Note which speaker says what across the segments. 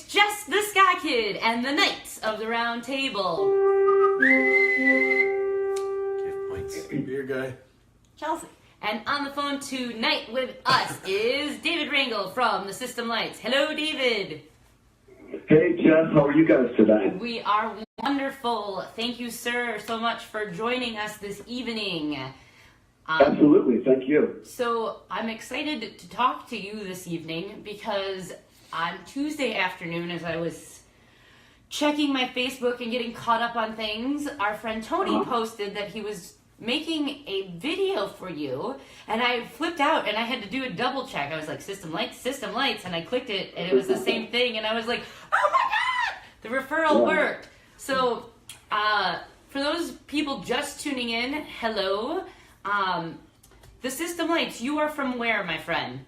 Speaker 1: Jess the Ska Kid and the Knights of the Round Table.
Speaker 2: Give points. Beer guy.
Speaker 1: Chelsea. And on the phone tonight with us is David Rangel from the System Lights. Hello, David.
Speaker 3: Hey, Jess. How are you guys today?
Speaker 1: We are wonderful. Thank you, sir, so much for joining us this evening.
Speaker 3: Absolutely. Thank you.
Speaker 1: So I'm excited to talk to you this evening because on Tuesday afternoon, as I was checking my Facebook and getting caught up on things, our friend Tony posted that he was making a video for you, and I flipped out and I had to do a double check. I was like, System Lights, and I clicked it and it was the same thing, and I was like, oh my God, the referral worked. So for those people just tuning in, hello. The System Lights, you are from where, my friend?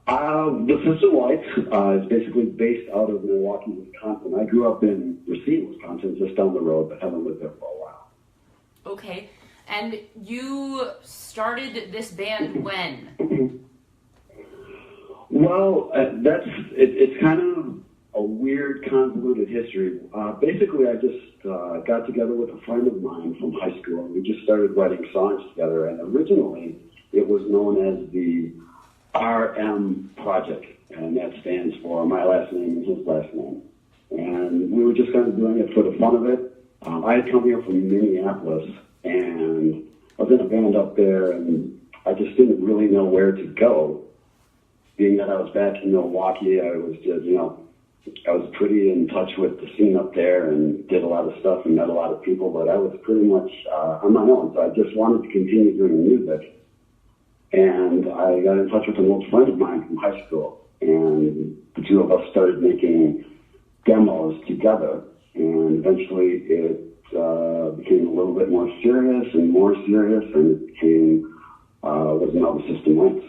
Speaker 3: The System Lights is basically based out of Milwaukee, Wisconsin. I grew up in Racine, Wisconsin, just down the road, but haven't lived there for a while.
Speaker 1: Okay. And you started this band when?
Speaker 3: Well, it's kind of a weird, convoluted history. Basically, I just got together with a friend of mine from high school, and we just started writing songs together. And originally, it was known as the RM Project, and that stands for my last name and his last name. And we were just kind of doing it for the fun of it. I had come here from Minneapolis, and I was in a band up there, and I just didn't really know where to go. Being that I was back in Milwaukee, I was just, I was pretty in touch with the scene up there and did a lot of stuff and met a lot of people, but I was pretty much on my own. So I just wanted to continue doing music. And I got in touch with an old friend of mine from high school, and the two of us started making demos together. And eventually it became a little bit more serious, and it became, was now the System Lights.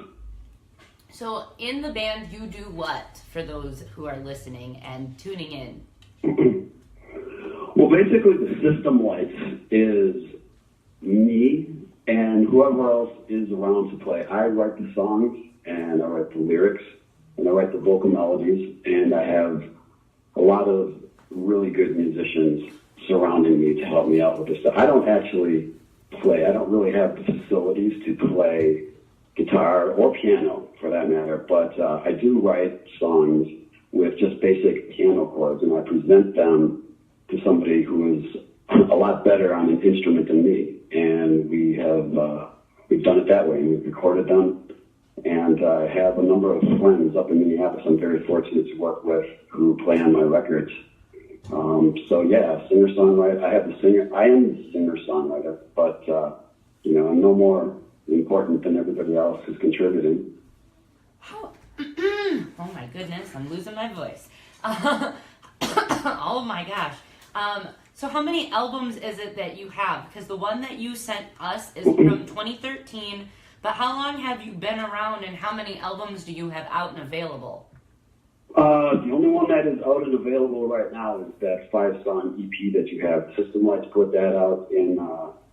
Speaker 1: So in the band, you do what, for those who are listening and tuning in?
Speaker 3: Well, basically, the System Lights is me and whoever else is around to play. I write the songs, and I write the lyrics, and I write the vocal melodies, and I have a lot of really good musicians surrounding me to help me out with this stuff. I don't actually play. I don't really have the facilities to play guitar or piano, for that matter, but I do write songs with just basic piano chords, and I present them to somebody who is a lot better on an instrument than me, and we've done it that way, and we've recorded them, and I have a number of friends up in Minneapolis I'm very fortunate to work with who play on my records. So yeah, singer-songwriter. I am the singer-songwriter, but I'm no more important than everybody else who's contributing.
Speaker 1: How? Oh my goodness, I'm losing my voice. Oh my gosh. So how many albums is it that you have? Because the one that you sent us is from 2013, but how long have you been around, and how many albums do you have out and available?
Speaker 3: The only one that is out and available right now is that 5-song EP that you have. System Lights put that out in,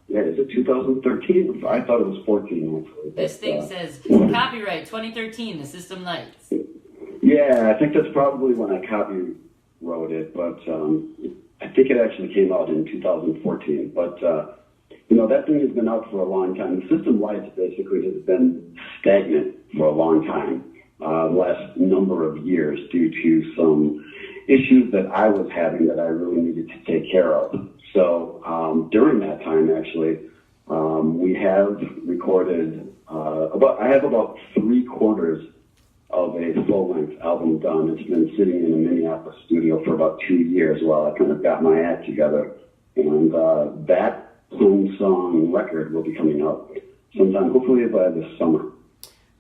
Speaker 3: is it 2013? I thought it was 14, actually.
Speaker 1: This thing says copyright 2013, the System Lights.
Speaker 3: Yeah, I think that's probably when I copywrote it, but I think it actually came out in 2014. But, that thing has been out for a long time. The System Lights basically has been stagnant for a long time. The last number of years due to some issues that I was having that I really needed to take care of. So during that time, actually, we have recorded I have about 3/4 of a full-length album done. It's been sitting in a Minneapolis studio for about 2 years while I kind of got my act together. And that home-song record will be coming out sometime, hopefully by this summer.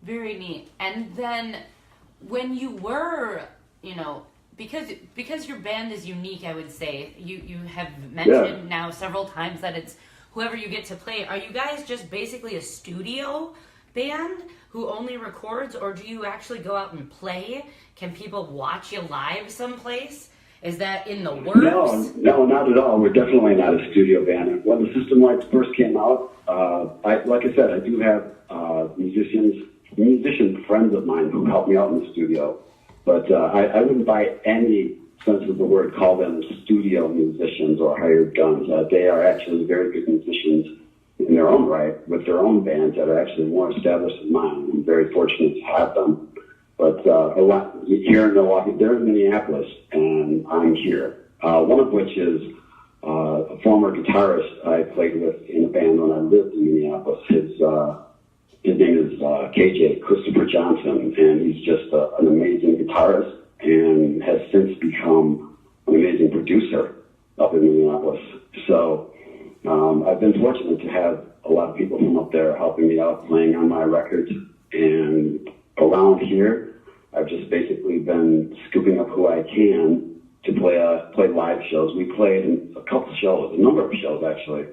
Speaker 1: Very neat. And then when you were, because your band is unique, I would say, you have mentioned now several times that it's whoever you get to play. Are you guys just basically a studio band who only records, or do you actually go out and play? Can people watch you live someplace? Is that in the works?
Speaker 3: No, not at all. We're definitely not a studio band. When the System Lights first came out, like I said, I do have musician friends of mine who help me out in the studio. But I wouldn't by any sense of the word call them studio musicians or hired guns. They are actually very good musicians in their own right, with their own bands that are actually more established than mine. I'm very fortunate to have them. But a lot here in Milwaukee, they're in Minneapolis, and I'm here. One of which is a former guitarist I played with in a band when I lived in Minneapolis. His name is KJ, Christopher Johnson, and he's just an amazing guitarist and has since become an amazing producer up in Minneapolis. So I've been fortunate to have a lot of people from up there helping me out, playing on my records. And around here, I've just basically been scooping up who I can to play live shows. We played in a couple shows, a number of shows actually.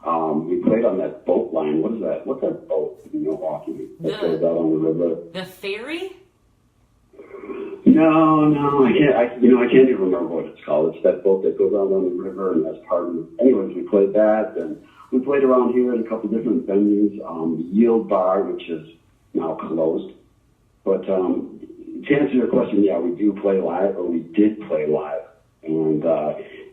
Speaker 3: We played on that boat line. What is that? What's that boat in Milwaukee that goes out on the river?
Speaker 1: The ferry?
Speaker 3: No, I can't. I can't even remember what it's called. It's that boat that goes out on the river, and that's part of it. Anyways, we played that, and we played around here in a couple different venues. The Yield Bar, which is now closed. But to answer your question, yeah, we do play live, or we did play live, and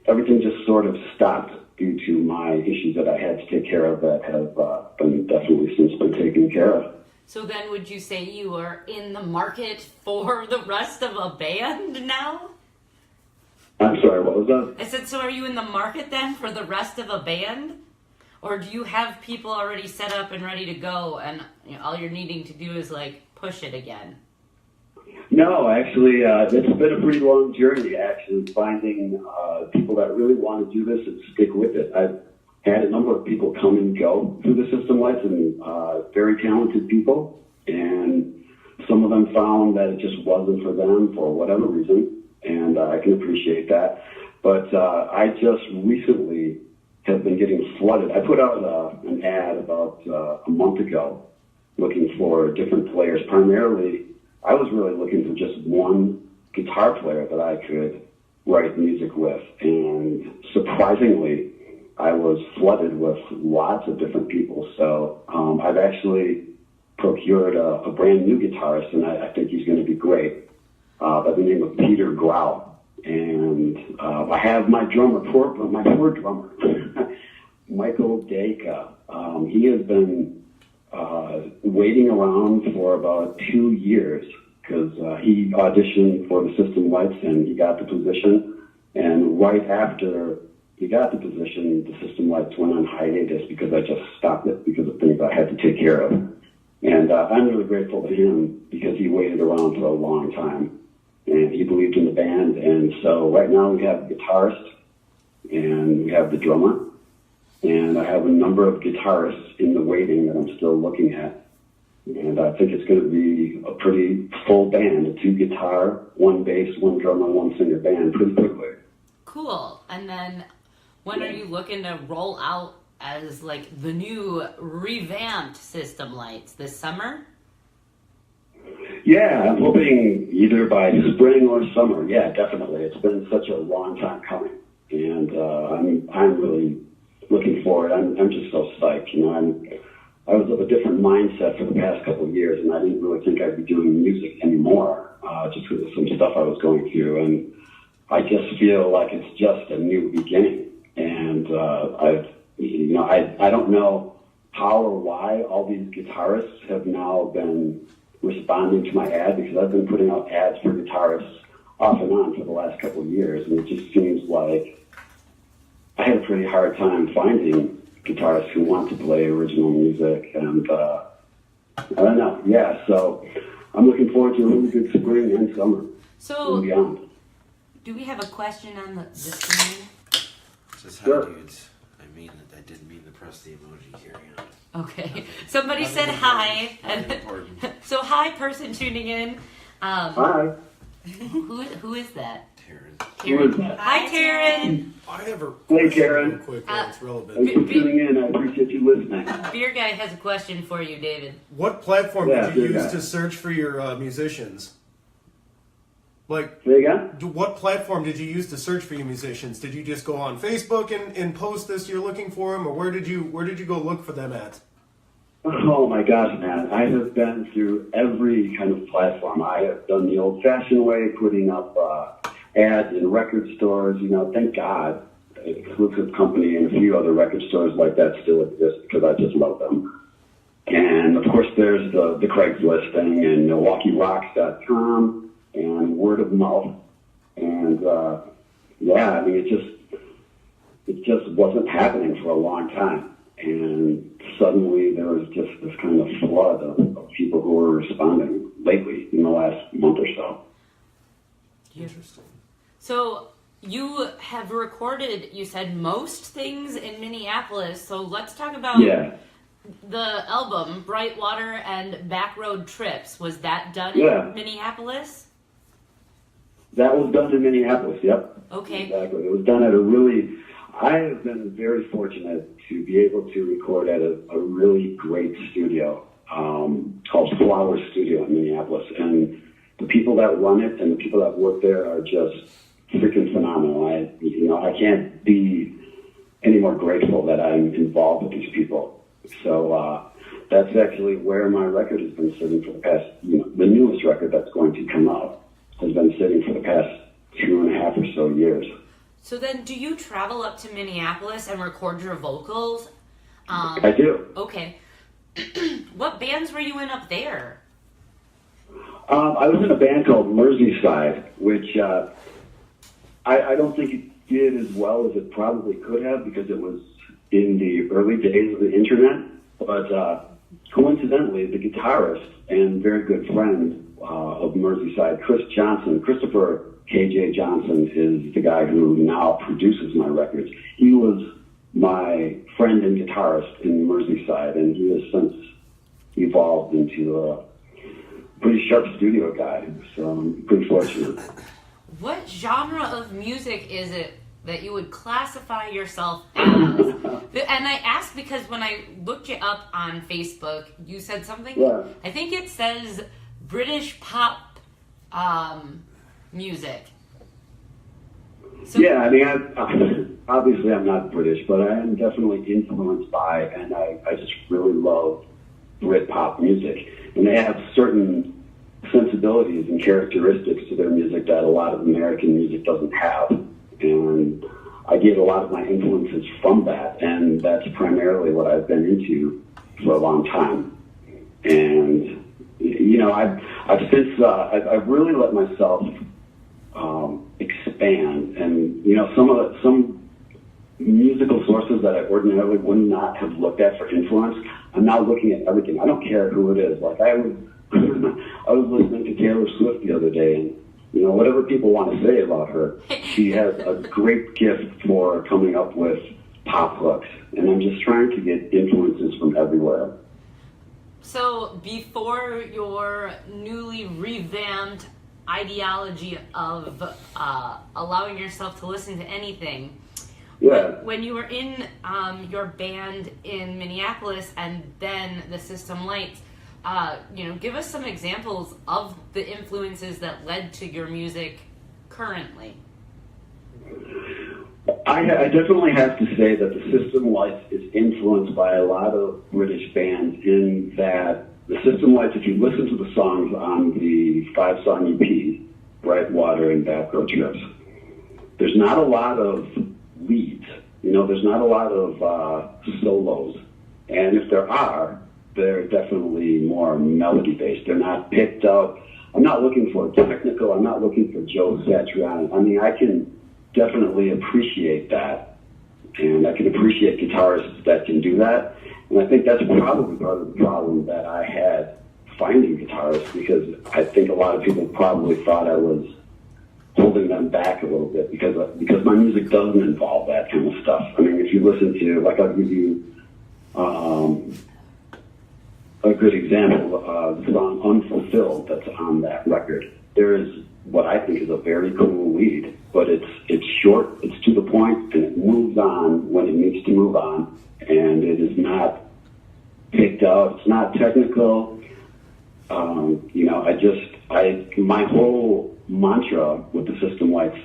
Speaker 3: everything just sort of stopped due to my issues that I had to take care of that have been definitely since been taken care of.
Speaker 1: So then would you say you are in the market for the rest of a band now?
Speaker 3: I'm sorry, what was that?
Speaker 1: I said, so are you in the market then for the rest of a band? Or do you have people already set up and ready to go and all you're needing to do is like push it again?
Speaker 3: No, actually, it's been a pretty long journey, actually, finding people that really want to do this and stick with it. I've had a number of people come and go through the System Lights, and very talented people, and some of them found that it just wasn't for them for whatever reason, and I can appreciate that. But I just recently have been getting flooded. I put out an ad about a month ago looking for different players. Primarily, I was really looking for just one guitar player that I could write music with, and surprisingly, I was flooded with lots of different people. So I've actually procured a brand new guitarist, and I think he's going to be great, by the name of Peter Grau. And I have my poor drummer, Michael Dacre. He has been waiting around for about 2 years because he auditioned for the System Lights and he got the position. And right after he got the position, the System Lights went on hiatus because I just stopped it because of things I had to take care of. And I'm really grateful to him because he waited around for a long time and he believed in the band. And so right now we have the guitarist and we have the drummer. And I have a number of guitarists in the waiting that I'm still looking at. And I think it's going to be a pretty full band, a 2 guitar, 1 bass, 1 drummer, 1 singer band pretty quickly.
Speaker 1: Cool. And then when are you looking to roll out as like the new revamped System Lights this summer?
Speaker 3: Yeah, I'm hoping either by spring or summer. Yeah, definitely. It's been such a long time coming. And I'm really looking forward. I'm just so psyched. I was of a different mindset for the past couple of years, and I didn't really think I'd be doing music anymore, just because of some stuff I was going through. And I just feel like it's just a new beginning. And I don't know how or why all these guitarists have now been responding to my ad, because I've been putting out ads for guitarists off and on for the last couple of years, and it just seems like I had a pretty hard time finding guitarists who want to play original music, and I don't know. Yeah, so I'm looking forward to a really good spring and summer and beyond.
Speaker 1: Do we have a question on the screen?
Speaker 2: It says, hi,
Speaker 3: Sure.
Speaker 2: dudes. I didn't mean to press the emoji here.
Speaker 1: Okay. Somebody said hi.
Speaker 2: Nothing important.
Speaker 1: So hi, person tuning in.
Speaker 3: Hi.
Speaker 1: Who is that?
Speaker 2: Taryn.
Speaker 3: Who is that?
Speaker 1: Hi, Taryn.
Speaker 2: I have a
Speaker 3: Hey,
Speaker 2: question
Speaker 3: Karen.
Speaker 2: real quick while it's relevant.
Speaker 3: Thanks for tuning in. I appreciate you listening.
Speaker 1: Beer Guy has a question for you, David.
Speaker 2: What platform
Speaker 3: Yeah,
Speaker 2: did you
Speaker 3: Beer
Speaker 2: use
Speaker 3: Guy.
Speaker 2: to search for your musicians? Like,
Speaker 3: Say again?
Speaker 2: what platform did you use to search for your musicians? Did you just go on Facebook and post this you're looking for them, or where did you go look for them at?
Speaker 3: Oh my gosh, man. I have been through every kind of platform. I have done the old-fashioned way, putting up ads in record stores. You know, thank God Exclusive Company and a few other record stores like that still exist because I just love them. And, of course, there's the Craigslist thing and MilwaukeeRocks.com and word of mouth. And, yeah, I mean, it just wasn't happening for a long time. And suddenly there was just this kind of flood of people who were responding lately in the last month or so.
Speaker 2: Interesting.
Speaker 1: So you have recorded, you said, most things in Minneapolis. So let's talk about the album, Bright Water and Backroad Trips. Was that done in Minneapolis?
Speaker 3: That was done in Minneapolis, yep.
Speaker 1: Okay.
Speaker 3: Exactly. It was done at I have been very fortunate to be able to record at a really great studio called Flower Studio in Minneapolis. And the people that run it and the people that work there are just freaking phenomenal. I can't be any more grateful that I'm involved with these people. So that's actually where my record has been sitting for the past, the newest record that's going to come out has been sitting for the past 2.5 or so years.
Speaker 1: So then, do you travel up to Minneapolis and record your vocals?
Speaker 3: I do.
Speaker 1: Okay. What bands were you in up there?
Speaker 3: I was in a band called Merseyside, which I don't think it did as well as it probably could have because it was in the early days of the internet. But coincidentally, the guitarist and very good friend of Merseyside, Christopher KJ Johnson, is the guy who now produces my records. He was my friend and guitarist in Merseyside, and he has since evolved into a pretty sharp studio guy, so I'm pretty fortunate.
Speaker 1: What genre of music is it that you would classify yourself as? And I asked because when I looked you up on Facebook, you said something, I think it says British pop music. So,
Speaker 3: yeah, I mean, obviously I'm not British, but I am definitely influenced by, and I just really love Brit-pop music. And they have certain sensibilities and characteristics to their music that a lot of American music doesn't have. And I get a lot of my influences from that, and that's primarily what I've been into for a long time. And, I've really let myself expand, and some musical sources that I ordinarily would not have looked at for influence, I'm now looking at everything. I don't care who it is. Like I was listening to Taylor Swift the other day, and whatever people want to say about her, she has a great gift for coming up with pop hooks, and I'm just trying to get influences from everywhere.
Speaker 1: So before your newly revamped ideology of allowing yourself to listen to anything, when you were in your band in Minneapolis and then the System Lights, give us some examples of the influences that led to your music currently.
Speaker 3: I definitely have to say that the System Lights is influenced by a lot of British bands in that the System Lights, if you listen to the songs on the 5-song EP, Bright Water and Backroad Trips, there's not a lot of leads. There's not a lot of solos. And if there are, they're definitely more melody-based. They're not picked up. I'm not looking for technical. I'm not looking for Joe Satriani. I mean, I can definitely appreciate that, and I can appreciate guitarists that can do that. And I think that's probably part of the problem that I had finding guitarists, because I think a lot of people probably thought I was holding them back a little bit because my music doesn't involve that kind of stuff. I mean, if you listen to, I'll give you a good example, the song Unfulfilled that's on that record. There is what I think is a very cool lead, but it's short, it's to the point, and it moves on when it needs to move on, and it is not picked out, it's not technical. My whole mantra with the System Lights,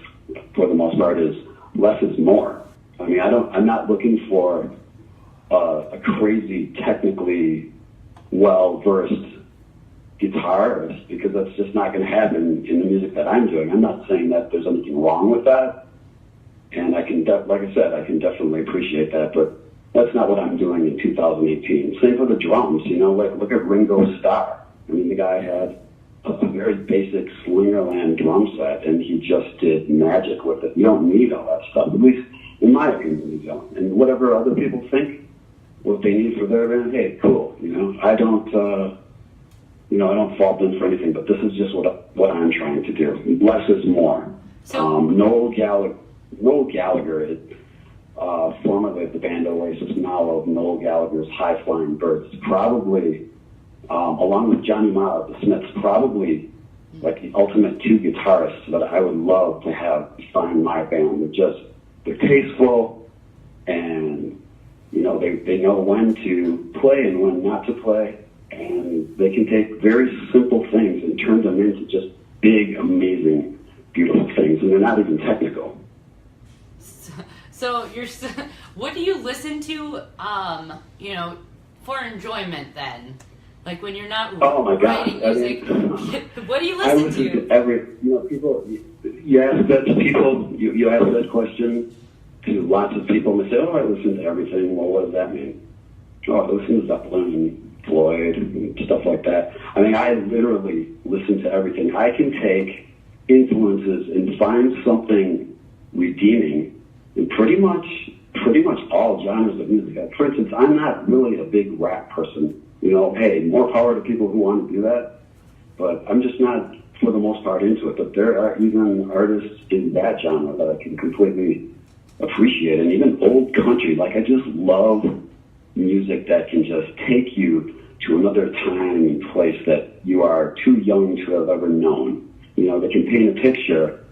Speaker 3: for the most part, is less is more. I mean, I'm not looking for a crazy, technically well-versed guitarist, because that's just not going to happen in the music that I'm doing. I'm not saying that there's anything wrong with that, and I can, like I said, I can definitely appreciate that, but that's not what I'm doing in 2018. Same for the drums, you know, like look at Ringo Starr. I mean, the guy had a very basic Slingerland drum set, and he just did magic with it. You don't need all that stuff, at least in my opinion, you don't. And whatever other people think, what they need for their band, hey, cool. You know, I don't fault them for anything, but this is just what I'm trying to do. Less is more.
Speaker 1: So,
Speaker 3: Noel Gallagher, formerly of the band Oasis, now of Noel Gallagher's High Flying Birds, probably, along with Johnny Marr of the Smiths, probably like the ultimate two guitarists that I would love to have define my band. They're tasteful, and you know, they know when to play and when not to play, and they can take very simple things and turn them into just big, amazing, beautiful things, and they're not even technical.
Speaker 1: So what do you listen to, you know, for enjoyment then? Like when you're not writing music, what do you listen to? People,
Speaker 3: you ask that to people, you ask that question to lots of people, and they say, oh, I listen to everything. Well, what does that mean? Oh, I listen to Zeppelin and Floyd and stuff like that. I mean, I literally listen to everything. I can take influences and find something redeeming in pretty much all genres of music. For instance, I'm not really a big rap person. You know, hey, more power to people who want to do that, but I'm just not, for the most part, into it. But there are even artists in that genre that I can completely appreciate, and even old country. Like, I just love music that can just take you to another time and place that you are too young to have ever known. You know, that can paint a picture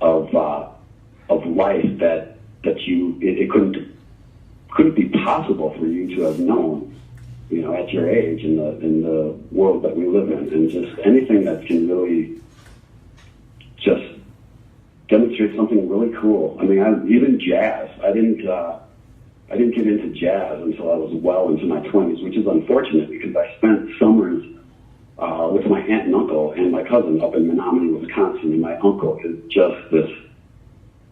Speaker 3: of life that it couldn't be possible for you to have known, you know, at your age in the world that we live in, and just anything that can really just demonstrate something really cool. I mean, even jazz. I didn't get into jazz until I was well into my 20s, which is unfortunate because I spent summers with my aunt and uncle and my cousin up in Menominee, Wisconsin, and my uncle is just this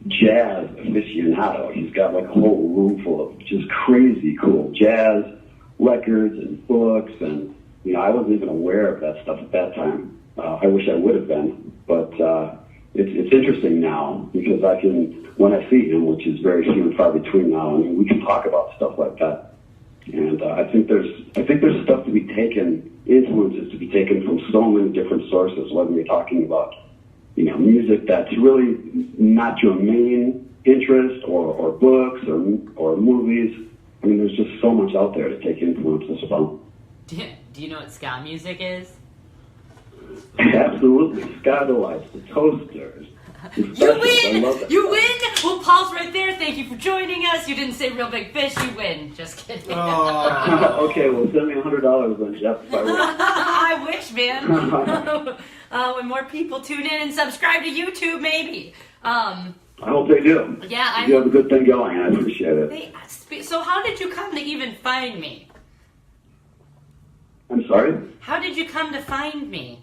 Speaker 3: jazz aficionado. He's got like a whole room full of just crazy cool jazz records and books, and you know, I wasn't even aware of that stuff at that time. I wish I would have been, but it's interesting now because I can, when I see him, which is very few and far between now, I mean, we can talk about stuff like that, and I think there's stuff to be taken, influences to be taken from so many different sources, whether you're talking about, you know, music that's really not your main interest, or books, or movies. I mean, there's just so much out there to take influences from.
Speaker 1: Do you know what ska music is?
Speaker 3: Absolutely. Ska Delights, the Toasters.
Speaker 1: You win! You win! We'll pause right there. Thank you for joining us. You didn't say Real Big Fish. You win. Just kidding.
Speaker 3: Okay, well, send me $100 then, Jeff. If I win.
Speaker 1: I wish, man. When more people tune in and subscribe to YouTube, maybe.
Speaker 3: I hope they do.
Speaker 1: Yeah,
Speaker 3: you have a good thing going. I appreciate it.
Speaker 1: So how did you come to even find me?
Speaker 3: I'm sorry?
Speaker 1: How did you come to find me?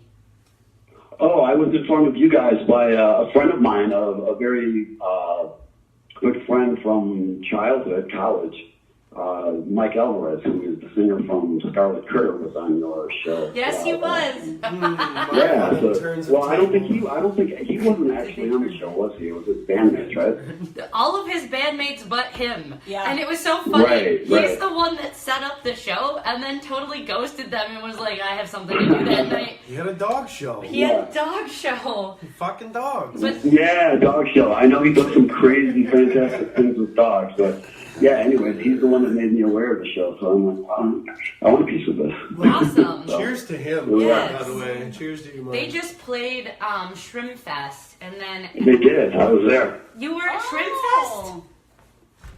Speaker 3: Oh, I was informed of you guys by a friend of mine, a very good friend from childhood, college. Mike Alvarez, who is the singer from Scarlet Curve, was on your show.
Speaker 1: Yes, he was.
Speaker 3: I don't think he wasn't actually on the show, was he? It was his bandmates, right?
Speaker 1: All of his bandmates but him.
Speaker 4: Yeah.
Speaker 1: And it was so funny.
Speaker 3: Right.
Speaker 1: He's the one that set up the show and then totally ghosted them and was like, I have something to do that night.
Speaker 2: He had a dog show.
Speaker 1: He had a dog show.
Speaker 2: Fucking dogs.
Speaker 1: But,
Speaker 3: Yeah, dog show. I know he does some crazy, fantastic things with dogs, but yeah, anyways, he's the one that made me aware of the show, so I'm like, I want a piece of this.
Speaker 1: awesome.
Speaker 2: Cheers to him,
Speaker 1: Yes.
Speaker 2: by the way. Cheers to you, Mike.
Speaker 1: They just played Shrimp Fest and then
Speaker 3: They did. I was there.
Speaker 1: you were at Shrimp Fest?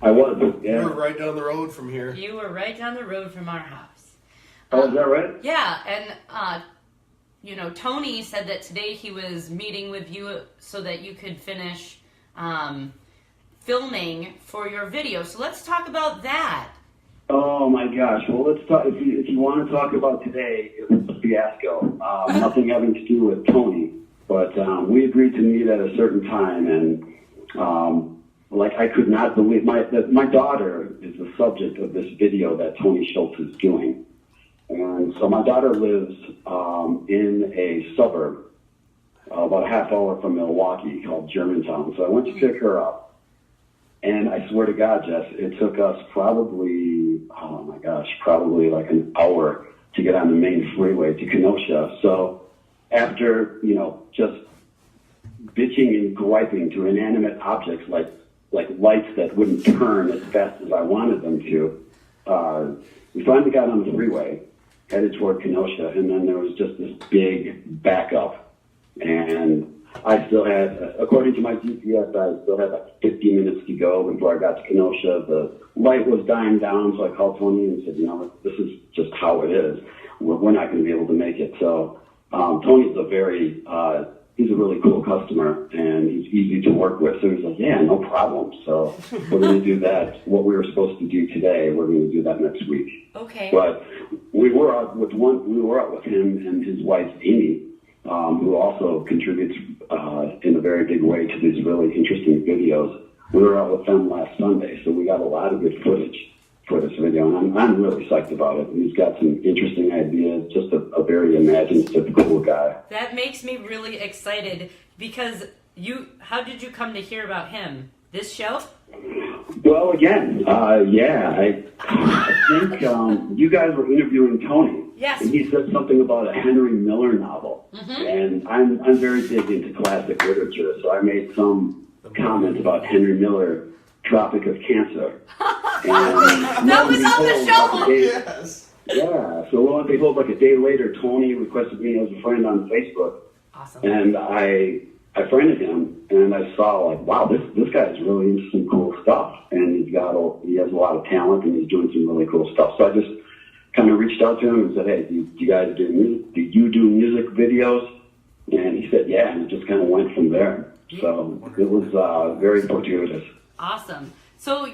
Speaker 3: I was, yeah.
Speaker 2: You were right down the road from here.
Speaker 1: You were right down the road from our house.
Speaker 3: Oh, is that right?
Speaker 1: Yeah, and you know, Tony said that today he was meeting with you so that you could finish filming for your video. So let's talk about that.
Speaker 3: Oh my gosh! Well, let's talk. If you want to talk about today, it was a fiasco. Nothing having to do with Tony, but we agreed to meet at a certain time, and like I could not believe my daughter is the subject of this video that Tony Schultz is doing, and so my daughter lives in a suburb about a half hour from Milwaukee called Germantown. So I went to pick her up. And I swear to God, Jess, it took us probably like an hour to get on the main freeway to Kenosha. So after, just bitching and griping to inanimate objects like lights that wouldn't turn as fast as I wanted them to, we finally got on the freeway, headed toward Kenosha, and then there was just this big backup. And I still had, according to my GPS, I still had like 50 minutes to go before I got to Kenosha. The light was dying down, so I called Tony and said, this is just how it is. We're not going to be able to make it. So Tony's he's a really cool customer, and he's easy to work with. So he's like, yeah, no problem. So we're going to do that. What we were supposed to do today, we're going to do that next week.
Speaker 1: Okay.
Speaker 3: But we were out with him and his wife, Amy, who also contributes in a very big way to these really interesting videos. We were out with them last Sunday, so we got a lot of good footage for this video, and I'm really psyched about it. He's got some interesting ideas, just a very imaginative, cool guy.
Speaker 1: That makes me really excited because how did you come to hear about him? This show?
Speaker 3: Well, again, I think you guys were interviewing Tony.
Speaker 1: Yes.
Speaker 3: And he said something about a Henry Miller novel. Mm-hmm. And I'm very big into classic literature, so I made some comment about Henry Miller, Tropic of Cancer. And
Speaker 1: that was on the show!
Speaker 2: Yes.
Speaker 3: Yeah, so lo and behold, like a day later, Tony requested me as a friend on Facebook.
Speaker 1: Awesome.
Speaker 3: And I friended him, and I saw, like, wow, this guy's really into some cool stuff. And he has a lot of talent, and he's doing some really cool stuff. So I just kind of reached out to him and said, hey, do you guys do music? Do you do music videos? And he said, yeah, and it just kind of went from there. So it was very fortuitous.
Speaker 1: Awesome. So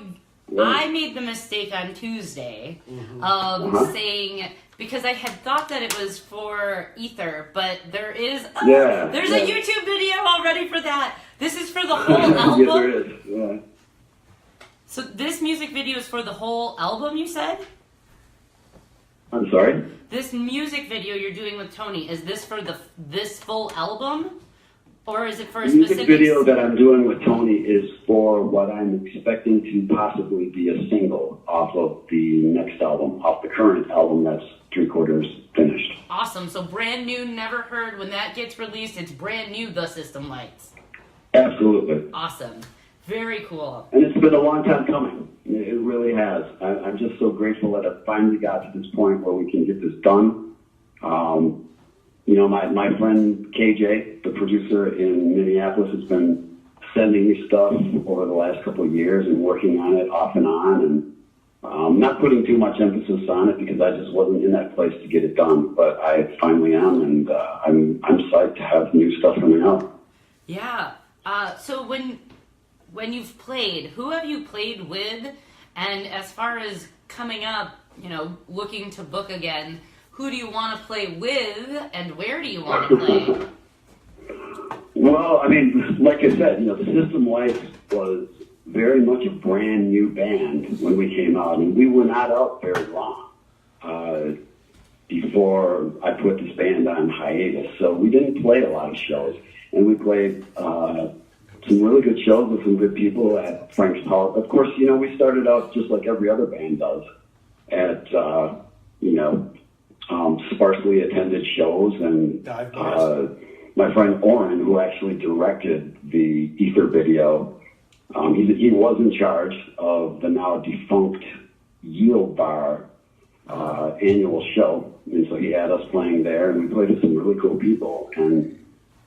Speaker 1: I made the mistake on Tuesday of saying, because I had thought that it was for Ether, but there's a YouTube video already for that. This is for the whole album?
Speaker 3: Yeah, there is. Yeah.
Speaker 1: So this music video is for the whole album, you said?
Speaker 3: I'm sorry?
Speaker 1: This music video you're doing with Tony, is this for this full album? Or is it for a
Speaker 3: specific...
Speaker 1: The music
Speaker 3: video that I'm doing with Tony is for what I'm expecting to possibly be a single off of the next album, off the current album that's 3/4 finished.
Speaker 1: Awesome. So brand new, never heard. When that gets released, it's brand new, The System Lights.
Speaker 3: Absolutely.
Speaker 1: Awesome. Very cool.
Speaker 3: And it's been a long time coming. It really has. I'm just so grateful that I finally got to this point where we can get this done. My friend KJ, the producer in Minneapolis, has been sending me stuff over the last couple of years and working on it off and on, and not putting too much emphasis on it because I just wasn't in that place to get it done. But I finally am, and I'm psyched to have new stuff coming out.
Speaker 1: Yeah. So when you've played, who have you played with? And as far as coming up, looking to book again, who do you want to play with, and where do you want to play?
Speaker 3: Well, I mean, like I said, the System Lights was very much a brand new band when we came out, and we were not out very long before I put this band on hiatus. So we didn't play a lot of shows, and we played some really good shows with some good people at Frank's Power. Of course, we started out just like every other band does at, sparsely attended shows. And my friend Oren, who actually directed the Ether video, he was in charge of the now defunct Yield Bar annual show. And so he had us playing there, and we played with some really cool people. And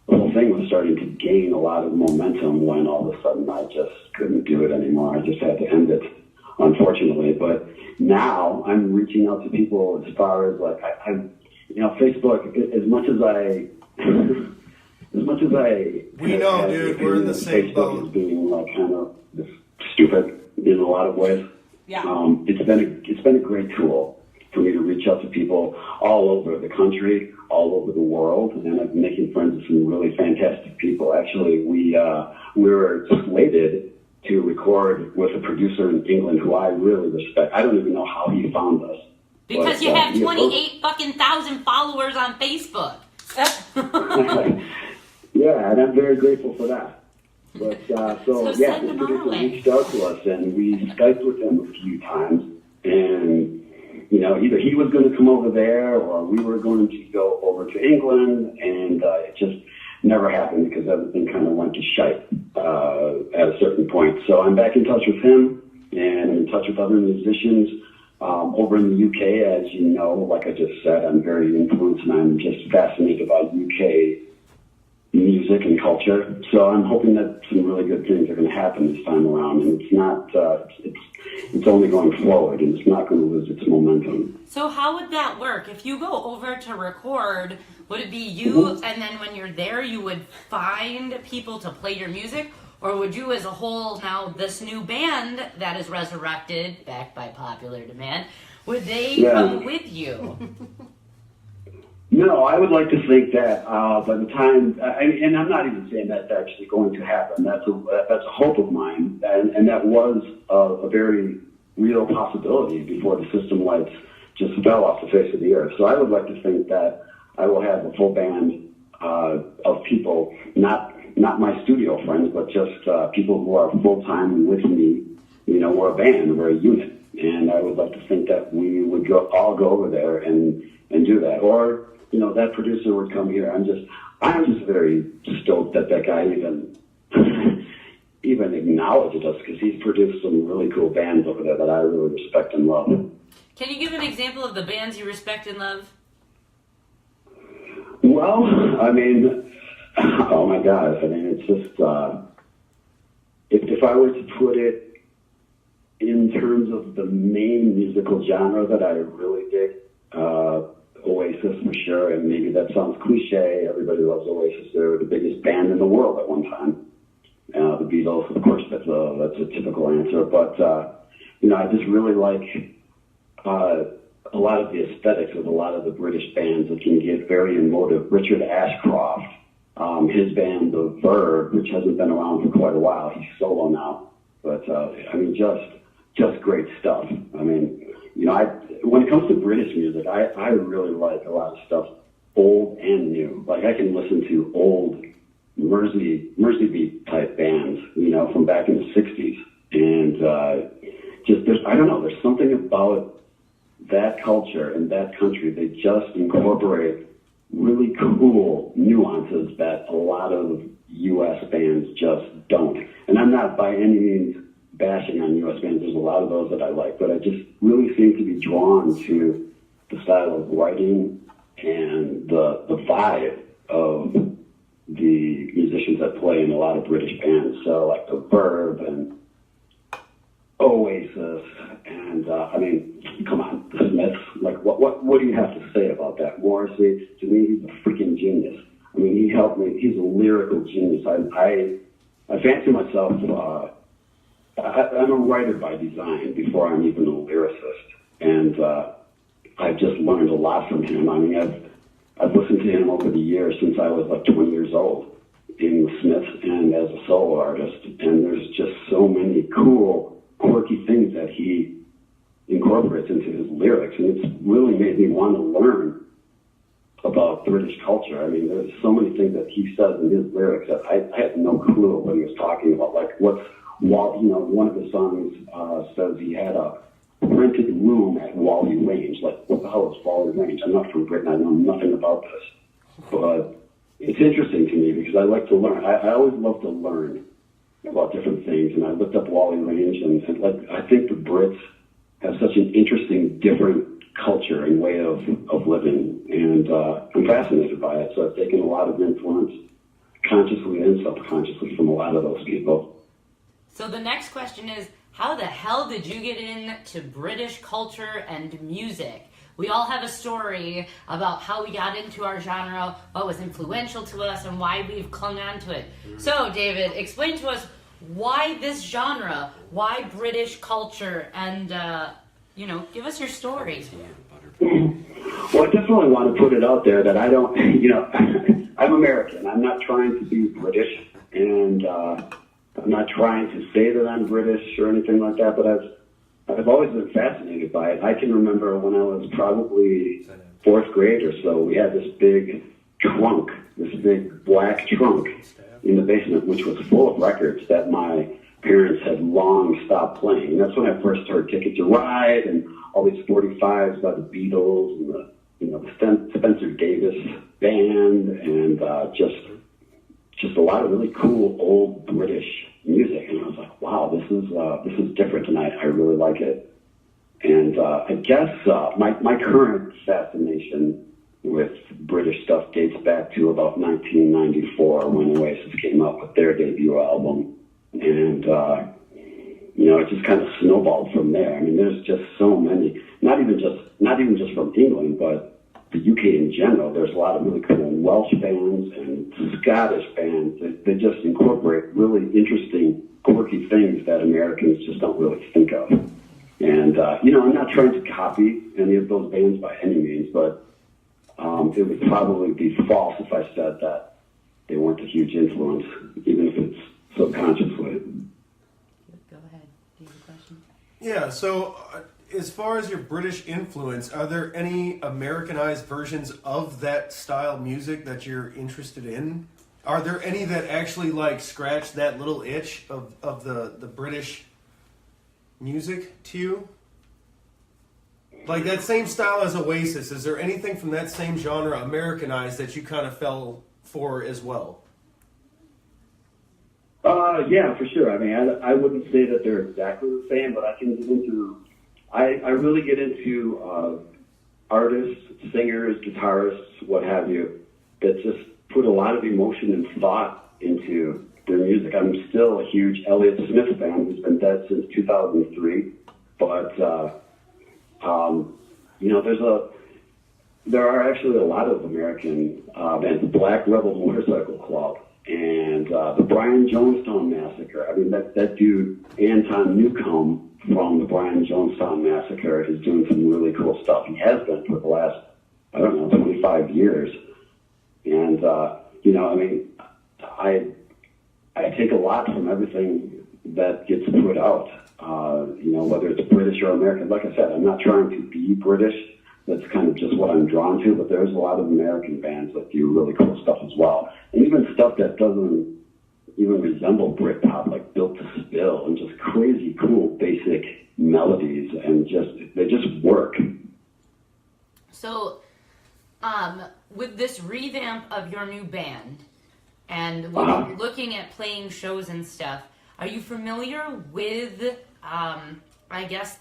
Speaker 3: the whole thing was starting to gain a lot of momentum when all of a sudden I just couldn't do it anymore. I just had to end it, unfortunately. But now I'm reaching out to people as far as like Facebook. As much as I
Speaker 2: we know, dude, we're in the same
Speaker 3: Facebook
Speaker 2: boat.
Speaker 3: is being like kind of stupid in a lot of ways. It's been a great tool for me to reach out to people all over the country, all over the world, and I've been making friends with some really fantastic people. Actually, we were slated to record with a producer in England who I really respect. I don't even know how he found us.
Speaker 1: Because you have 28,000 followers on Facebook.
Speaker 3: Yeah, and I'm very grateful for that. But
Speaker 1: So
Speaker 3: this
Speaker 1: send them our
Speaker 3: producer
Speaker 1: way.
Speaker 3: reached out to us, and we Skyped with him a few times, and either he was going to come over there or we were going to go over to England, and it just never happened because everything kind of went to shite at a certain point. So I'm back in touch with him, and I'm in touch with other musicians over in the UK. As you know, like I just said, I'm very influenced, and I'm just fascinated by UK music and culture. So I'm hoping that some really good things are going to happen this time around, and it's not. It's only going forward, and it's not going to lose its momentum.
Speaker 1: So how would that work? If you go over to record, would it be you, and then when you're there, you would find people to play your music? Or would you as a whole, now this new band that is resurrected, backed by popular demand, would they come with you?
Speaker 3: No, I would like to think that by the time, and I'm not even saying that's actually going to happen. That's a hope of mine, and that was a very real possibility before the system lights just fell off the face of the earth. So I would like to think that I will have a full band of people, not my studio friends, but just people who are full-time with me. We're a band, we're a unit, and I would like to think that we would all go over there and do that. Or that producer would come here. I'm just very stoked that guy even acknowledged us, because he's produced some really cool bands over there that I really respect and love.
Speaker 1: Can you give an example of the bands you respect and love?
Speaker 3: Well, oh my gosh, it's just, if I were to put it in terms of the main musical genre that I really dig, Oasis for sure, and maybe that sounds cliche. Everybody loves Oasis. They were the biggest band in the world at one time. The Beatles, of course, that's a typical answer. But I just really like a lot of the aesthetics of a lot of the British bands that can get very emotive. Richard Ashcroft, his band, The Verb, which hasn't been around for quite a while. He's solo now, but just great stuff. When it comes to British music, I really like a lot of stuff, old and new. Like I can listen to old Mersey beat type bands, from back in the '60s, and there's something about that culture and that country. They just incorporate really cool nuances that a lot of U.S. bands just don't. And I'm not by any means bashing on U.S. bands. There's a lot of those that I like, but I just really seem to be drawn to the style of writing and the vibe of the musicians that play in a lot of British bands. So like The Verb and Oasis and come on, the Smiths. Like what do you have to say about that? Morrissey, to me, he's a freaking genius. He helped me. He's a lyrical genius. I fancy myself. I'm a writer by design before I'm even a lyricist, and I've just learned a lot from him. I've listened to him over the years since I was like 20 years old in the Smiths and as a solo artist, and there's just so many cool, quirky things that he incorporates into his lyrics, and it's really made me want to learn about British culture. There's so many things that he says in his lyrics that I had no clue what he was talking about. Like one of the songs says he had a rented room at Wally Range. Like, what the hell is Wally Range? I'm not from Britain. I know nothing about this. But it's interesting to me because I like to learn. I always love to learn about different things. And I looked up Wally Range, and I think the Brits have such an interesting, different culture and way of living. And I'm fascinated by it. So I've taken a lot of influence, consciously and subconsciously, from a lot of those people.
Speaker 1: So the next question is, how the hell did you get into British culture and music? We all have a story about how we got into our genre, what was influential to us, and why we've clung on to it. So, David, explain to us, why this genre? Why British culture? And, give us your story.
Speaker 3: Well, I definitely want to put it out there that I don't, I'm American. I'm not trying to be British, and I'm not trying to say that I'm British or anything like that, but I've always been fascinated by it. I can remember when I was probably fourth grade or so, we had this big trunk, this big black trunk in the basement, which was full of records that my parents had long stopped playing. And that's when I first heard Ticket to Ride and all these 45s by the Beatles and the Spencer Davis band and just a lot of really cool old British music. And I was like, wow, this is different, and I really like it. And I guess my current fascination with British stuff dates back to about 1994 when Oasis came out with their debut album. And, it just kind of snowballed from there. I mean, there's just so many, not even just from England, but the UK in general. There's a lot of really cool Welsh bands and Scottish bands that just incorporate really interesting, quirky things that Americans just don't really think of. And, I'm not trying to copy any of those bands by any means, but it would probably be false if I said that they weren't a huge influence, even if it's subconsciously.
Speaker 1: Go ahead. Do you have a question?
Speaker 2: Yeah, so as far as your British influence, are there any Americanized versions of that style music that you're interested in? Are there any that actually scratch that little itch of the British music to you? Like that same style as Oasis, is there anything from that same genre Americanized that you kind of fell for as well?
Speaker 3: Yeah, for sure. I mean, I wouldn't say that they're exactly the same, but I can get into, I really get into artists, singers, guitarists, what have you, that just put a lot of emotion and thought into their music. I'm still a huge Elliott Smith fan who's been dead since 2003, but there are actually a lot of American bands. The Black Rebel Motorcycle Club and the Brian Jonestown Massacre. I mean, that dude, Anton Newcomb from the Brian Jonestown Massacre, is doing some really cool stuff. He has been for the last, 25 years. And, I take a lot from everything that gets put out, whether it's British or American. Like I said, I'm not trying to be British. That's kind of just what I'm drawn to, but there's a lot of American bands that do really cool stuff as well. And even stuff that doesn't even resemble Britpop, like Built to Spill, and just crazy cool basic melodies, and they just work.
Speaker 1: So, with this revamp of your new band, and looking at playing shows and stuff, are you familiar with,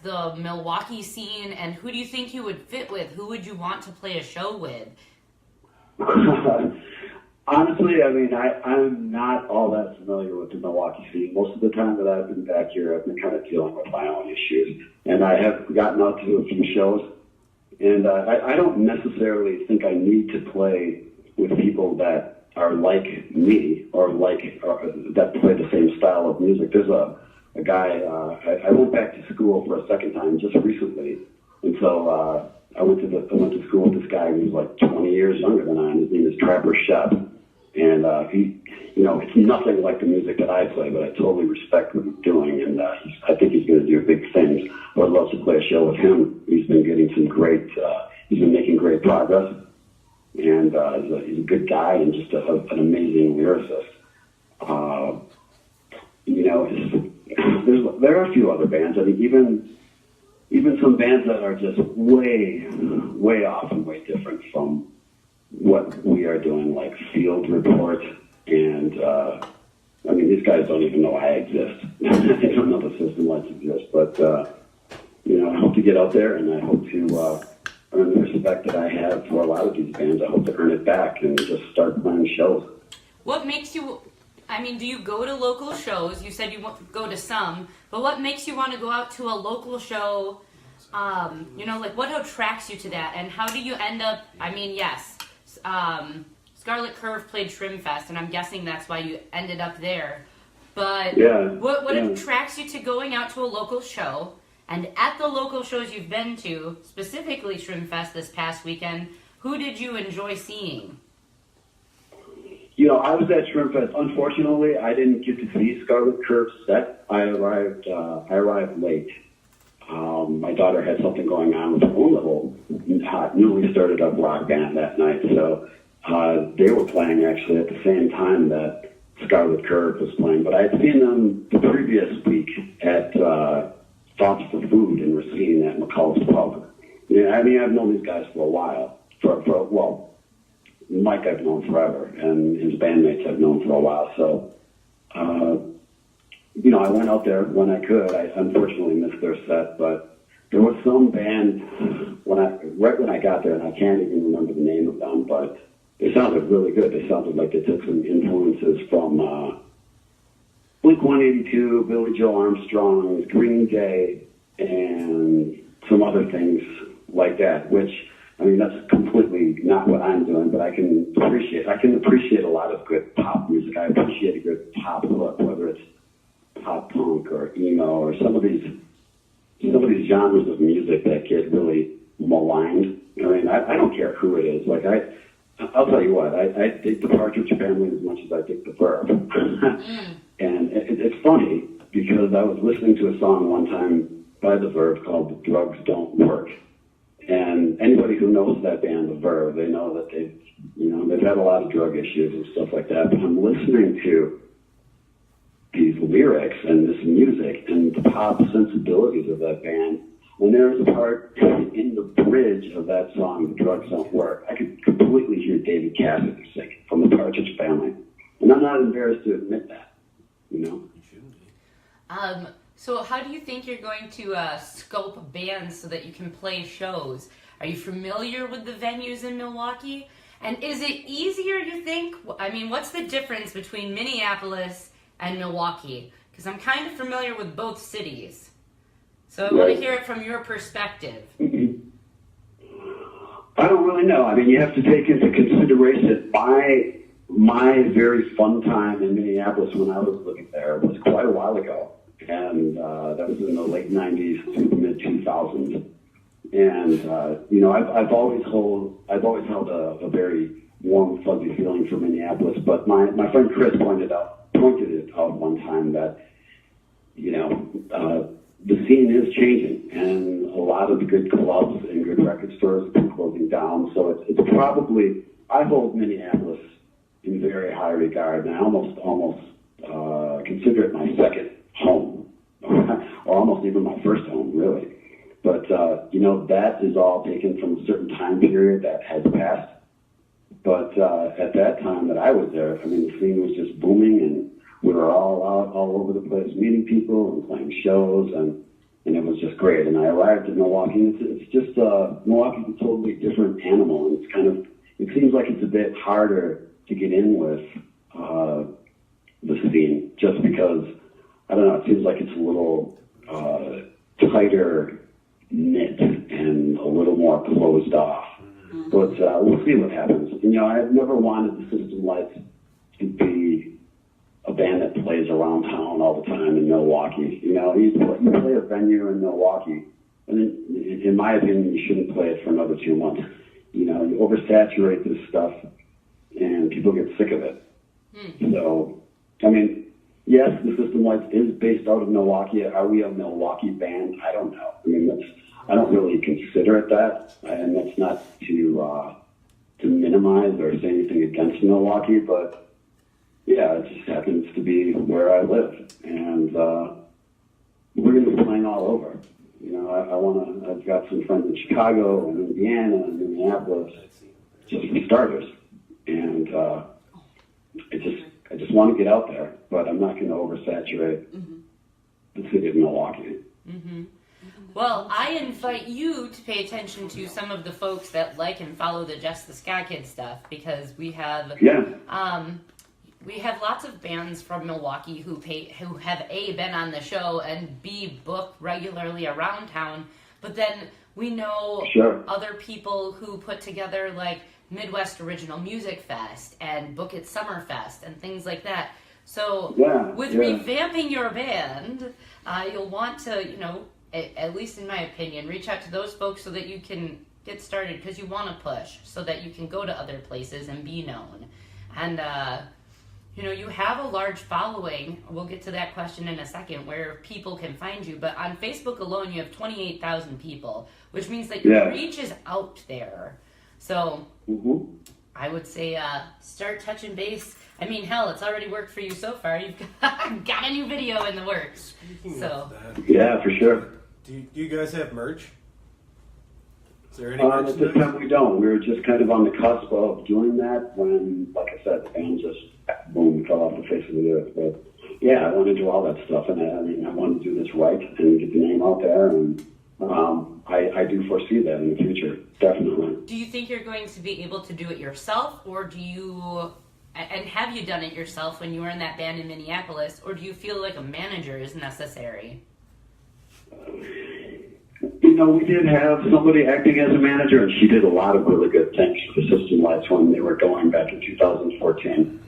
Speaker 1: the Milwaukee scene, and who do you think you would fit with? Who would you want to play a show with?
Speaker 3: Honestly, I mean, I'm not all that familiar with the Milwaukee scene. Most of the time that I've been back here, I've been kind of dealing with my own issues. And I have gotten out to a few shows. And I don't necessarily think I need to play with people that are like me or that play the same style of music. There's a guy, I went back to school for a second time just recently. And so I went to school with this guy who's like 20 years younger than I am. His name is Trapper Shep. And it's nothing like the music that I play, but I totally respect what he's doing. And I think he's going to do big things. I would love to play a show with him. He's been getting he's been making great progress. And he's a good guy and just an amazing lyricist. There are a few other bands. I mean, even some bands that are just way, way off and way different from what we are doing, like Field Report. And, these guys don't even know I exist. They don't know the System Lights exist. But, I hope to get out there, and I hope to earn the respect that I have for a lot of these bands. I hope to earn it back and just start playing shows.
Speaker 1: What makes you... do you go to local shows? You said you go to some, but what makes you want to go out to a local show? What attracts you to that? And how do you end up, Scarlet Curve played Shrimpfest, and I'm guessing that's why you ended up there. But what attracts you to going out to a local show? And at the local shows you've been to, specifically Shrimpfest this past weekend, who did you enjoy seeing?
Speaker 3: You know, I was at Shrimpfest. Unfortunately, I didn't get to see Scarlet Curve's set. I arrived late. My daughter had something going on with her own little newly started up rock band that night, so they were playing actually at the same time that Scarlet Curve was playing. But I had seen them the previous week at Thoughts for Food in Racine at McCall's Pub. Yeah, I mean, I've known these guys for a while. Well, Mike I've known forever, and his bandmates I've known for a while. So, you know, I went out there when I could. I unfortunately missed their set, but there was some band right when I got there, and I can't even remember the name of them, but they sounded really good. They sounded like they took some influences from Blink-182, Billy Joe Armstrong, Green Day, and some other things like that, which, I mean, that's completely not what I'm doing, but I can appreciate a lot of good pop music. I appreciate a good pop look, whether it's pop punk or emo or some of these genres of music that get really maligned. I mean, I don't care who it is. Like, I'll tell you what, I dig the Partridge Family as much as I dig the Verve. And it's funny because I was listening to a song one time by the Verve called "The Drugs Don't Work." And anybody who knows that band, the Verve, they know that they've had a lot of drug issues and stuff like that. But I'm listening to these lyrics and this music and the pop sensibilities of that band. When there's a part in the bridge of that song, "The Drugs Don't Work," I could completely hear David Cassidy singing from the Partridge Family. And I'm not embarrassed to admit that, you know?
Speaker 1: So how do you think you're going to scope bands so that you can play shows? Are you familiar with the venues in Milwaukee? And is it easier, you think? I mean, what's the difference between Minneapolis and Milwaukee? Because I'm kind of familiar with both cities. So I want to hear it from your perspective.
Speaker 3: I don't really know. I mean, you have to take into consideration my very fun time in Minneapolis when I was living there was quite a while ago. And that was in the late 90s to the mid 2000s. And you know, I've always held a very warm, fuzzy feeling for Minneapolis. But my friend Chris pointed it out one time that, you know, the scene is changing, and a lot of the good clubs and good record stores have been closing down. So it's probably, I hold Minneapolis in very high regard, and I almost consider it my second home, or almost even my first home, really. But, you know, that is all taken from a certain time period that has passed. But at that time that I was there, I mean, the scene was just booming, and we were all out all over the place meeting people and playing shows, and it was just great. And I arrived in Milwaukee, and it's just, Milwaukee's a totally different animal, and it's kind of, it seems like it's a bit harder to get in with the scene, just because, I don't know, it seems like it's a little tighter knit and a little more closed off. But we'll see what happens. You know, I've never wanted the System Lights to be a band that plays around town all the time in Milwaukee. You know, you play a venue in Milwaukee, and then, in my opinion, you shouldn't play it for another 2 months. You know, you oversaturate this stuff, and people get sick of it. So, I mean, yes, the System Lights is based out of Milwaukee. Are we a Milwaukee band? I don't know. I mean, I don't really consider it that, and that's not to minimize or say anything against Milwaukee, but yeah, it just happens to be where I live, and we're going to be playing all over. You know, I've got some friends in Chicago and Indiana and Minneapolis, just for starters, and I just want to get out there, but I'm not going to oversaturate the city of Milwaukee.
Speaker 1: Well, I invite you to pay attention to some of the folks that like and follow the Jess the Ska Kid stuff, because we have lots of bands from Milwaukee who have A, been on the show, and B, book regularly around town. But then we know other people who put together like Midwest Original Music Fest and Book It Summer Fest and things like that. So with revamping your band, you'll want to, at least in my opinion, reach out to those folks so that you can get started, because you want to push so that you can go to other places and be known. And, you have a large following. We'll get to that question in a second, where people can find you. But on Facebook alone, you have 28,000 people, which means that your reach is out there. So I would say start touching base. I mean, hell, it's already worked for you so far. You've got a new video in the works.
Speaker 2: Speaking of that,
Speaker 3: yeah, for sure.
Speaker 2: Do you guys have merch? Is there any merch?
Speaker 3: At this time, we don't. We were just kind of on the cusp of doing that when, like I said, the band just boom, fell off the face of the earth. But yeah, I want to do all that stuff, and I want to do this right and get the name out there, and I do foresee that in the future, definitely.
Speaker 1: Do you think you're going to be able to do it yourself, or do you, and have you done it yourself when you were in that band in Minneapolis, or do you feel like a manager is necessary?
Speaker 3: We did have somebody acting as a manager, and she did a lot of really good things for the System Lights when they were going back in 2014.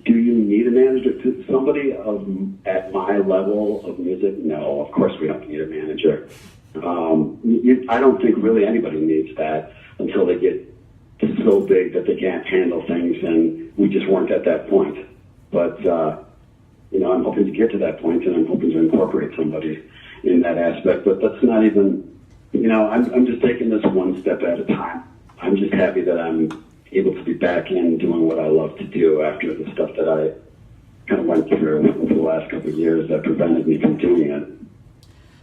Speaker 3: Do you need a manager? To somebody at my level of music? No, of course we don't need a manager. I don't think really anybody needs that until they get so big that they can't handle things, and we just weren't at that point. But, I'm hoping to get to that point, and I'm hoping to incorporate somebody in that aspect. But that's not even, I'm just taking this one step at a time. I'm just happy that I'm able to be back in doing what I love to do after the stuff that I kind of went through over the last couple of years that prevented me from doing it.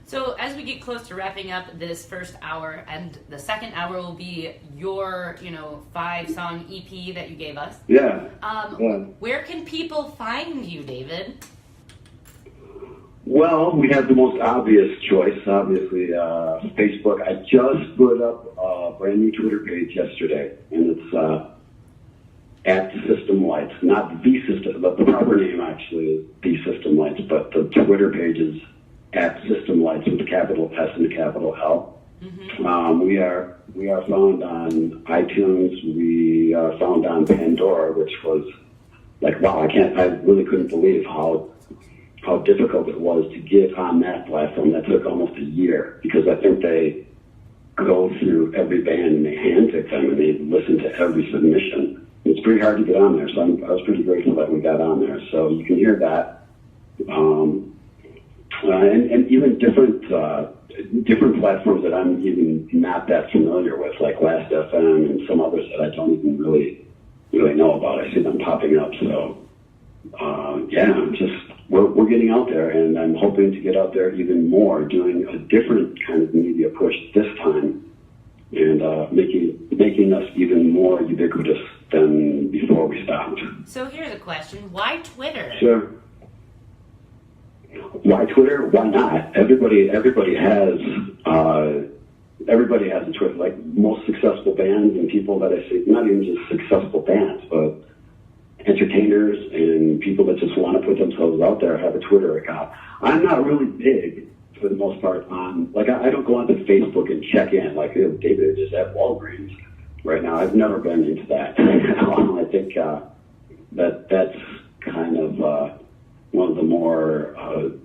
Speaker 1: So as we get close to wrapping up this first hour, and the second hour will be your, 5-song EP that you gave us.
Speaker 3: Yeah.
Speaker 1: Where can people find you, David?
Speaker 3: Well, we have the most obvious choice, obviously, Facebook. I just put up a brand new Twitter page yesterday, and it's at System Lights. Not the System, but the proper name actually is The System Lights, but the Twitter page is at System Lights with a capital S and a capital L. Mm-hmm. We are found on iTunes. We are found on Pandora, which was like, wow, I really couldn't believe how difficult it was to get on that platform. That took almost a year, because I think they go through every band and they handpick them and they listen to every submission. It's pretty hard to get on there, so I was pretty grateful that we got on there. So you can hear that. And even different platforms that I'm even not that familiar with, like Last FM and some others that I don't even really know about. I see them popping up. So we're getting out there, and I'm hoping to get out there even more, doing a different kind of media push this time, and making us even more ubiquitous than before we stopped.
Speaker 1: So here's a question: why Twitter?
Speaker 3: Sure. Why Twitter? Why not? Everybody has a Twitter. Like most successful bands and people that I see, not even just successful bands, but entertainers and people that just want to put themselves out there have a Twitter account. I'm not really big, for the most part, on, like, I don't go onto Facebook and check in, like, David is at Walgreens right now. I've never been into that. I think that's kind of one of the more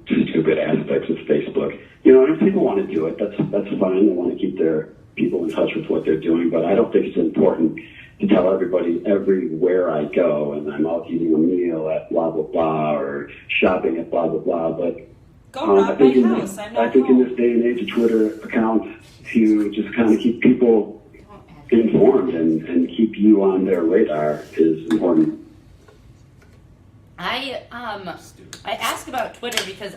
Speaker 3: stupid aspects of Facebook. If people want to do it, that's fine. They want to keep their people in touch with what they're doing, but I don't think it's important to tell everybody everywhere I go, and I'm out eating a meal at blah, blah, blah, or shopping at blah, blah, blah. But
Speaker 4: I think
Speaker 3: in this day and age, a Twitter account to just kind of keep people informed and keep you on their radar is important.
Speaker 1: I asked about Twitter because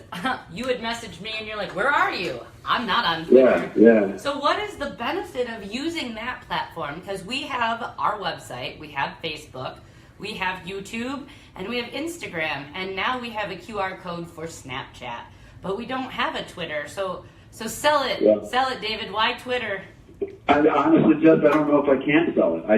Speaker 1: you had messaged me and you're like, where are you? I'm not on Twitter.
Speaker 3: Yeah.
Speaker 1: So what is the benefit of using that platform? Because we have our website, we have Facebook, we have YouTube, and we have Instagram, and now we have a QR code for Snapchat. But we don't have a Twitter. So sell it. Yeah. Sell it, David. Why Twitter?
Speaker 3: Honestly, Jess, I don't know if I can sell it. I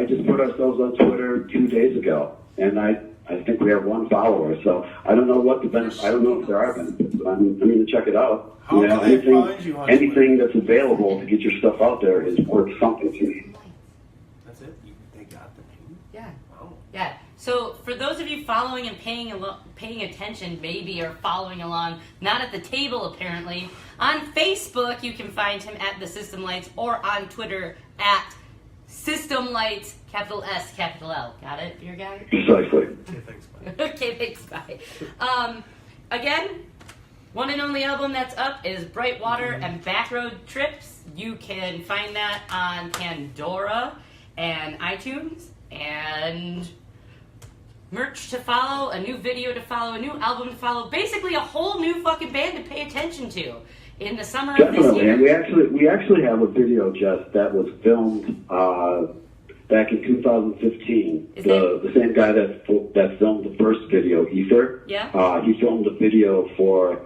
Speaker 3: just put ourselves on Twitter 2 days ago, and I think we have 1 follower, so I don't know what the benefits. I don't know if there are benefits, but I'm going to check it out.
Speaker 2: How can they find you on
Speaker 3: anything that's available to get your stuff out there is worth something to me.
Speaker 2: That's it? They got the name?
Speaker 1: Yeah.
Speaker 2: Wow.
Speaker 1: Yeah. So for those of you following and paying attention, maybe, or following along, not at the table apparently, on Facebook you can find him at The System Lights, or on Twitter at System Lights, capital S, capital L. Got it, beer guy?
Speaker 3: Precisely.
Speaker 2: Okay, thanks, man.
Speaker 1: Okay, thanks, bye. Again, one and only album that's up is Bright Water and Backroad Trips. You can find that on Pandora and iTunes, and merch to follow, a new video to follow, a new album to follow, basically a whole new fucking band to pay attention to in the summer of this
Speaker 3: Definitely,
Speaker 1: year.
Speaker 3: and we actually have a video, Jess, that was filmed back in 2015. The same guy that filmed the first video, Ether.
Speaker 1: Yeah.
Speaker 3: He filmed a video for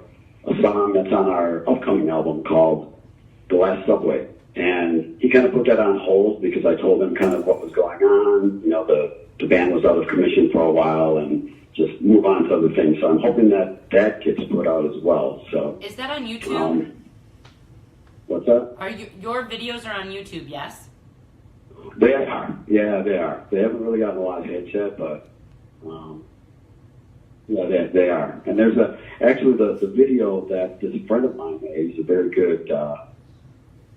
Speaker 3: a song that's on our upcoming album called "The Last Subway," and he kind of put that on hold because I told him kind of what was going on. You know, the band was out of commission for a while, and just move on to other things. So I'm hoping that gets put out as well. So
Speaker 1: is that on YouTube?
Speaker 3: What's that?
Speaker 1: Are your videos are on YouTube? Yes.
Speaker 3: They are. Yeah, they are. They haven't really gotten a lot of hits yet, but yeah, they are. And there's actually the video that this friend of mine made. He's a very good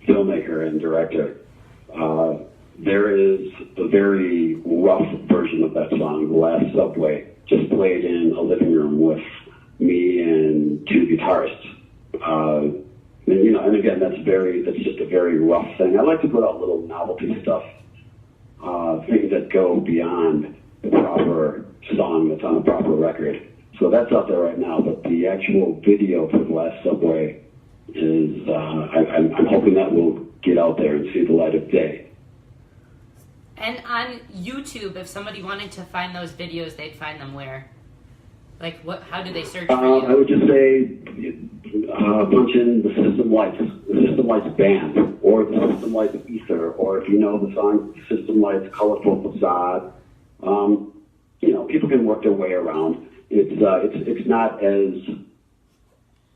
Speaker 3: filmmaker and director. There is a very rough version of that song, "The Last Subway," just played in a living room with me and two guitarists. And, you know, and again, that's just a very rough thing. I like to put out little novelty stuff, things that go beyond the proper song that's on the proper record. So that's out there right now. But the actual video for "The Last Subway" is, I'm hoping that will get out there and see the light of day.
Speaker 1: And on YouTube, if somebody wanted to find those videos, they'd find them where? Like, what? How do they search for you?
Speaker 3: I would just say punch in the System Lights band, or the System Lights Ether, or if you know the song System Lights Colorful Facade. You know, people can work their way around. It's not as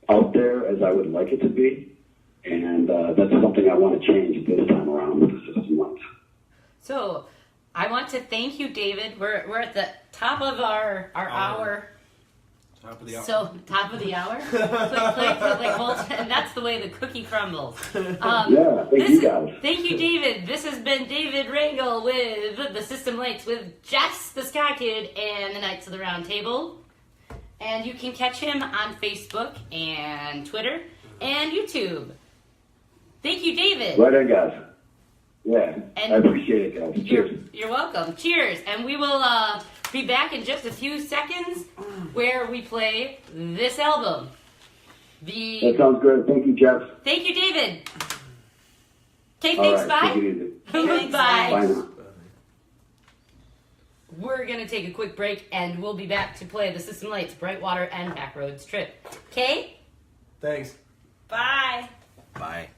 Speaker 3: out there as I would like it to be, and that's something I want to change this time around with the System Lights.
Speaker 1: So, I want to thank you, David. We're at the top of our hour.
Speaker 2: Top of the hour.
Speaker 1: So, top of the hour? click, like, and that's the way the cookie crumbles.
Speaker 3: Yeah, thank you guys.
Speaker 1: Thank you, David. This has been David Rangel with The System Lights with Jess the Ska Kid and the Knights of the Round Table. And you can catch him on Facebook and Twitter and YouTube. Thank you, David.
Speaker 3: Right on, guys. Yeah,
Speaker 1: And
Speaker 3: I appreciate it, guys. Cheers.
Speaker 1: You're welcome. Cheers. And we will be back in just a few seconds where we play this album.
Speaker 3: That sounds good. Thank you, Jeff.
Speaker 1: Thank you, David. Okay,
Speaker 3: All
Speaker 1: thanks,
Speaker 3: right,
Speaker 1: bye.
Speaker 3: take it easy.
Speaker 1: Bye.
Speaker 3: Bye now.
Speaker 1: We're going to take a quick break, and we'll be back to play the System Lights, Bright Water, and Backroads Trip. Okay?
Speaker 2: Thanks.
Speaker 1: Bye.
Speaker 4: Bye.